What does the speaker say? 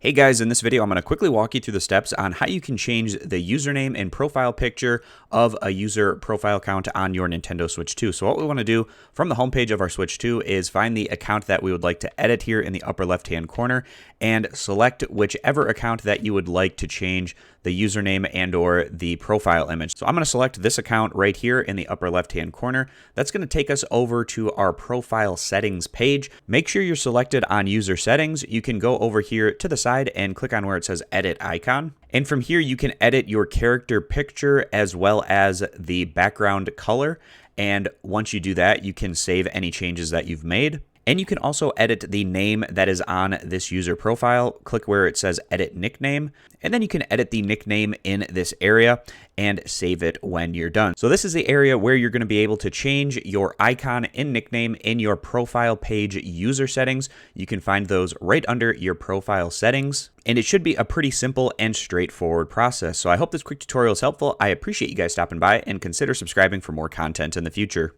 Hey guys, in this video, I'm going to quickly walk you through the steps on how you can change the username and profile picture of a user profile account on your Nintendo Switch 2. So what we want to do from the homepage of our Switch 2 is find the account that we would like to edit here in the upper left-hand corner and select whichever account that you would like to change the username and or the profile image. So I'm going to select this account right here in the upper left-hand corner. That's going to take us over to our profile settings page. Make sure you're selected on user settings. You can go over here to the side and click on where it says edit icon. And from here, you can edit your character picture as well as the background color. And once you do that, you can save any changes that you've made. And you can also edit the name that is on this user profile. Click where it says edit nickname, and then you can edit the nickname in this area and save it when you're done. So this is the area where you're going to be able to change your icon and nickname in your profile page user settings. You can find those right under your profile settings, and it should be a pretty simple and straightforward process. So I hope this quick tutorial is helpful. I appreciate you guys stopping by, and consider subscribing for more content in the future.